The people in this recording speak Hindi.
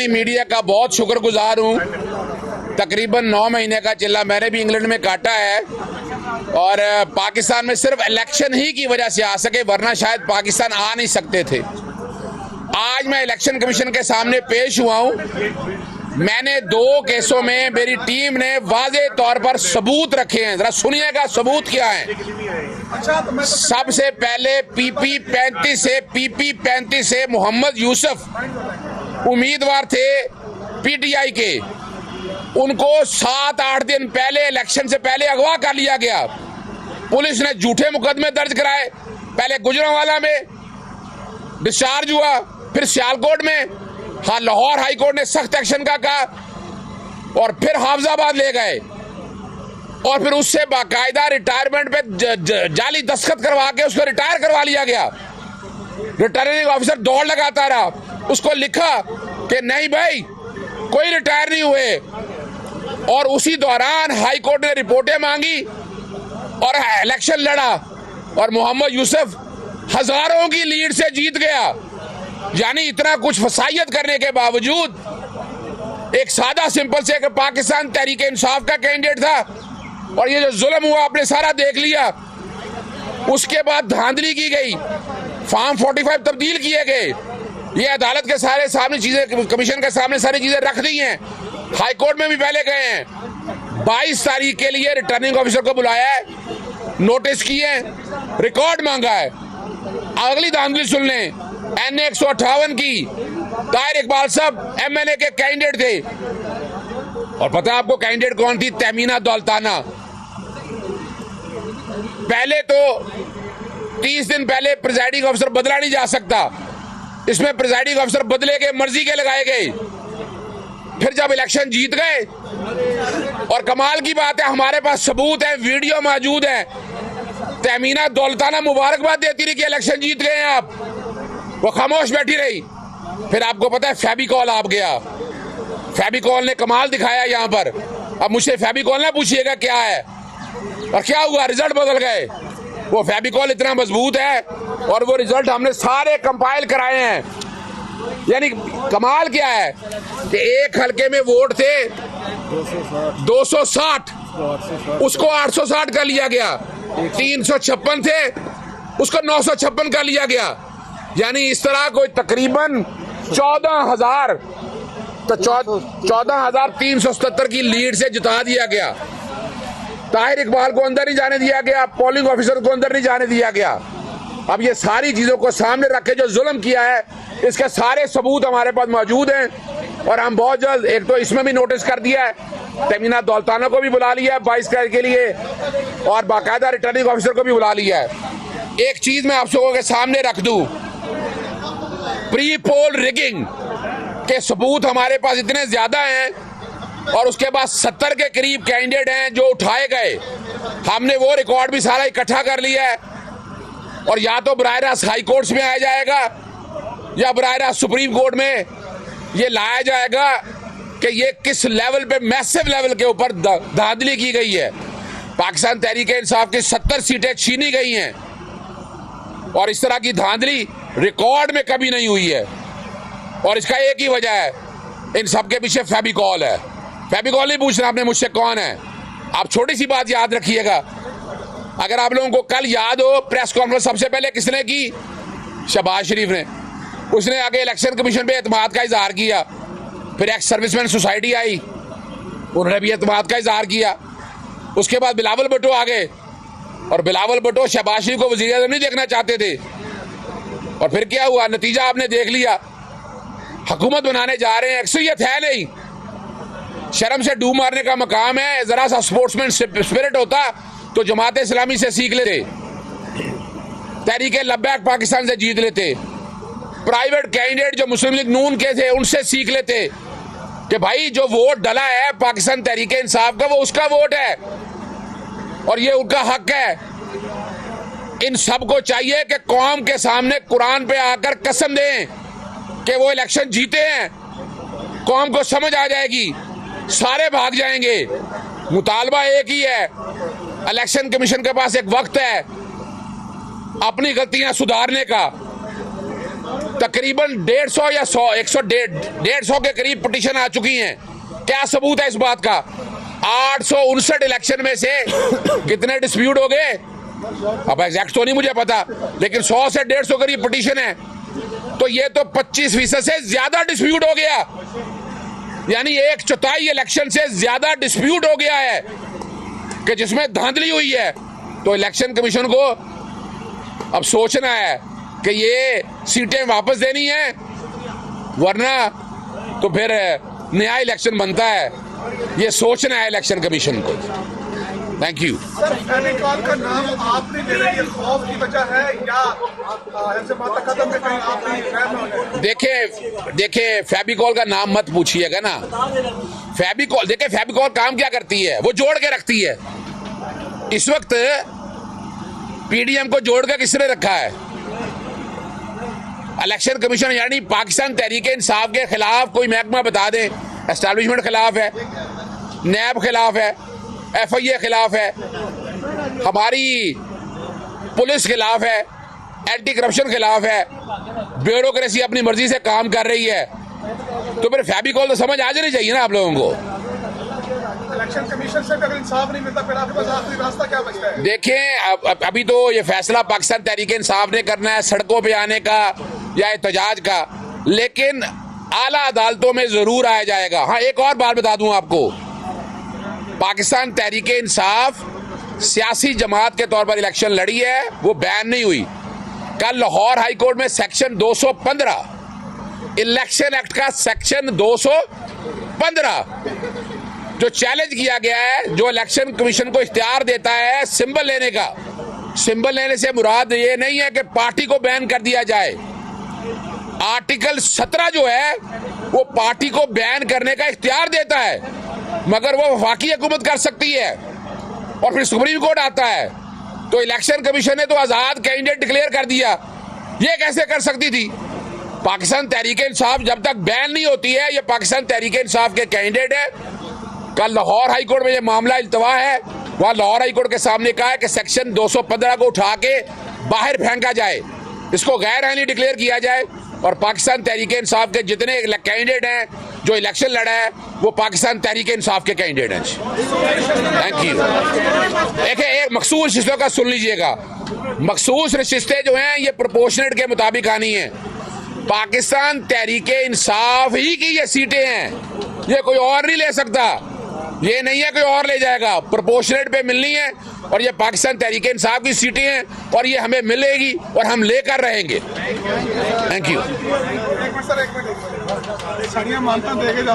मीडिया का बहुत शुक्रगुजार हूँ। तकरीबन 9 महीने का चिल्ला मैंने भी इंग्लैंड में काटा है और पाकिस्तान में सिर्फ इलेक्शन ही की वजह से आ सके, वरना शायद पाकिस्तान आ नहीं सकते थे। आज मैं इलेक्शन कमीशन के सामने पेश हुआ हूँ। मैंने 2 केसों में मेरी टीम ने वाज़े तौर पर सबूत रखे हैं। जरा सुनिएगा सबूत क्या है। सबसे पहले PP 35 से PP 35 से मोहम्मद यूसुफ उम्मीदवार थे PTI के, उनको 7-8 दिन पहले इलेक्शन से पहले अगवा कर लिया गया। पुलिस ने झूठे मुकदमे दर्ज कराए। पहले गुजरांवाला में डिस्चार्ज हुआ, फिर सियालकोट में, हाँ लाहौर हाई कोर्ट ने सख्त एक्शन का कहा और फिर हाफिजाबाद ले गए और फिर उससे बाकायदा रिटायरमेंट पे जाली दस्तखत करवा के उसको रिटायर करवा लिया गया। रिटर्निंग ऑफिसर दौड़ लगाता रहा, उसको लिखा कि नहीं भाई कोई रिटायर नहीं हुए, और उसी दौरान हाई कोर्ट ने रिपोर्टें मांगी और इलेक्शन लड़ा और मोहम्मद यूसुफ हजारों की लीड से जीत गया। यानी इतना कुछ फसाइयत करने के बावजूद एक सादा सिंपल से कि पाकिस्तान तहरीक इंसाफ का कैंडिडेट था और ये जो जुल्म हुआ आपने सारा देख लिया। उसके बाद धांधली की गई, फॉर्म 45 तब्दील किए गए। ये अदालत के सारे सामने चीजें, कमीशन के सामने सारी चीजें रख दी हैं। हाई कोर्ट में भी पहले गए हैं। 22 तारीख के लिए रिटर्निंग ऑफिसर को बुलाया है, नोटिस किए, रिकॉर्ड मांगा है। अगली धांधली सुन लें, NA 158 की ताहिर इकबाल साहब MLA के कैंडिडेट थे और पता है आपको कैंडिडेट कौन थी? तहमीना दौलताना। पहले तो 30 दिन पहले प्रिजाइडिंग ऑफिसर बदला नहीं जा सकता, इसमें प्रिजाइडिंग ऑफिसर बदले के मर्जी के लगाए गए। फिर जब इलेक्शन जीत गए, और कमाल की बात है हमारे पास सबूत है, वीडियो मौजूद है, तहमीना दौलताना मुबारकबाद देती रही कि इलेक्शन जीत गए हैं आप, वो खामोश बैठी रही। फिर आपको पता है फेविकॉल आप गया, फेविकॉल ने कमाल दिखाया यहाँ पर। अब मुझसे फेविकॉल ना पूछिएगा क्या है और क्या हुआ, रिजल्ट बदल गए। वो फेविकॉल इतना मजबूत है और वो रिजल्ट हमने सारे कंपाइल कराए हैं। यानी कमाल क्या है कि एक हलके में वोट थे 260, उसको 860 कर लिया गया। 356 थे, उसको 956 कर लिया गया। यानी इस तरह कोई तकरीबन 14,377 की लीड से जिता दिया गया। ताहिर इकबाल को अंदर नहीं जाने दिया गया, पोलिंग ऑफिसर को अंदर नहीं जाने दिया गया। अब ये सारी चीजों को सामने रख के जो जुल्म किया है, इसके सारे सबूत हमारे पास मौजूद हैं और हम बहुत जल्द, एक तो इसमें भी नोटिस कर दिया है, तहमीना दौलताना को भी बुला लिया है 22 तारीख के लिए और बाकायदा रिटर्निंग ऑफिसर को भी बुला लिया है। एक चीज मैं आप लोगों के सामने रख दूं, प्री पोल रिगिंग के सबूत हमारे पास इतने ज्यादा हैं और उसके बाद 70 के करीब कैंडिडेट हैं जो उठाए गए। हमने वो रिकॉर्ड भी सारा इकट्ठा कर लिया है और या तो बराह रास्त हाई कोर्ट्स में आया जाएगा या बराह रास्त सुप्रीम कोर्ट में ये लाया जाएगा कि ये किस लेवल पे, मैसिव लेवल के ऊपर धांधली की गई है। पाकिस्तान तहरीक इंसाफ की 70 सीटें छीनी गई हैं और इस तरह की धांधली रिकॉर्ड में कभी नहीं हुई है। और इसका एक ही वजह है, इन सब के पीछे फेविकॉल है। फेविकॉल नहीं पूछना आपने मुझसे कौन है। आप छोटी सी बात याद रखिएगा, अगर आप लोगों को कल याद हो, प्रेस कॉन्फ्रेंस सबसे पहले किसने की? शहबाज शरीफ ने। उसने आगे इलेक्शन कमीशन पे एतमाद का इजहार किया। फिर एक्स सर्विसमैन सोसाइटी आई, उन्होंने भी एतमाद का इजहार किया। उसके बाद बिलावल भुट्टो आ गए और बिलावल भुट्टो शहबाज शरीफ को वज़ीर आज़म नहीं देखना चाहते थे। और फिर क्या हुआ, नतीजा आपने देख लिया। हुकूमत बनाने जा रहे हैं, अक्सरियत है नहीं, शर्म से डूब मारने का मकाम है। जरा सा स्पोर्ट्समैन स्पिरिट होता तो जमात इस्लामी से सीख लेते, तहरीक लब्बैक पाकिस्तान से जीत लेते, प्राइवेट कैंडिडेट जो मुस्लिम लीग नून के थे उनसे सीख लेते कि भाई जो वोट डला है पाकिस्तान तहरीक इंसाफ का, वो उसका वोट है और ये उनका हक है। इन सबको चाहिए कि कौम के सामने कुरान पे आकर कसम दें कि वो इलेक्शन जीते हैं। कौम को समझ आ जाएगी, सारे भाग जाएंगे। मुतालबा एक ही है, इलेक्शन कमीशन के पास एक वक्त है अपनी गलतियां सुधारने का। तकरीबन 150 या 100 150 के करीब पिटीशन आ चुकी हैं। क्या सबूत है इस बात का? 859 इलेक्शन में से कितने डिस्प्यूट हो गए? अब एग्जैक्ट तो नहीं मुझे पता, लेकिन 100 से 150 करीब पिटीशन है, तो ये तो 25% से ज्यादा डिस्प्यूट हो गया, यानी 1/4 इलेक्शन से ज्यादा डिस्प्यूट हो गया है कि जिसमें धांधली हुई है। तो इलेक्शन कमीशन को अब सोचना है कि ये सीटें वापस देनी है, वरना तो फिर नया इलेक्शन बनता है। ये सोचना है इलेक्शन कमीशन को। Thank you. सर, फेविकॉल का नाम आपने ले रही है, खौफ की वजह है या ऐसे माता कदम में कहीं आपने? देखिए फेविकॉल का नाम मत पूछिएगा ना। फेविकॉल, देखिए फेविकॉल काम क्या करती है? वो जोड़ के रखती है। इस वक्त पीडीएम को जोड़ के किसने रखा है? इलेक्शन कमीशन, यानी पाकिस्तान तहरीक इंसाफ के खिलाफ कोई महकमा बता दे। एस्टैब्लिशमेंट खिलाफ है, नैब खिलाफ है, FIA खिलाफ है, हमारी पुलिस खिलाफ है, एंटी करप्शन खिलाफ है, ब्यूरोक्रेसी अपनी मर्जी से काम कर रही है, तो फिर फेविकॉल तो समझ आ जानी चाहिए ना आप लोगों को। इलेक्शन कमीशन से अगर इंसाफ नहीं मिलता, फिर आपके पास आखिरी रास्ता क्या बचता है? देखें, अभी तो ये फैसला पाकिस्तान तहरीक इंसाफ ने करना है, सड़कों पे आने का या एहतजाज का, लेकिन आला अदालतों में जरूर आया जाएगा। हाँ, एक और बात बता दूं आपको, पाकिस्तान तहरीक इंसाफ सियासी जमात के तौर पर इलेक्शन लड़ी है, वो बैन नहीं हुई। कल लाहौर हाई कोर्ट में सेक्शन 215 इलेक्शन एक्ट का सेक्शन 215 जो चैलेंज किया गया है, जो इलेक्शन कमीशन को इख्तियार देता है सिंबल लेने का। सिंबल लेने से मुराद ये नहीं है कि पार्टी को बैन कर दिया जाए। आर्टिकल 17 जो है वो पार्टी को बैन करने का इख्तियार देता है, मगर वो वफाकी हुकूमत कर सकती है और फिर सुप्रीम कोर्ट आता है। तो इलेक्शन कमीशन ने तो आजाद कैंडिडेट डिक्लेयर कर दिया, ये कैसे कर सकती थी? पाकिस्तान तहरीक इंसाफ जब तक बैन नहीं होती है, ये पाकिस्तान तहरीक इंसाफ के कैंडिडेट है। कल लाहौर हाई कोर्ट में ये मामला इल्तवा है, वहां लाहौर हाई कोर्ट के सामने कहा है कि सेक्शन 215 को उठा के बाहर फेंका जाए, इसको गैर आईनी डिक्लेयर किया जाए, और पाकिस्तान तहरीक इंसाफ के जितने कैंडिडेट हैं जो इलेक्शन लड़ा है वो पाकिस्तान तहरीक इंसाफ के कैंडिडेट हैं। Thank you. देखिए, एक मखसूस रिश्तों का सुन लीजिएगा। मखसूस रिश्ते जो हैं ये प्रोपोर्शनेट के मुताबिक आनी है। पाकिस्तान तहरीक इंसाफ ही की ये सीटें हैं, ये कोई और नहीं ले सकता। ये नहीं है कोई और ले जाएगा, प्रोपोर्शनेट पे मिलनी है, और ये पाकिस्तान तहरीक इंसाफ की सीटें हैं और ये हमें मिलेगी और हम लेकर रहेंगे। Thank you. एक मिनट,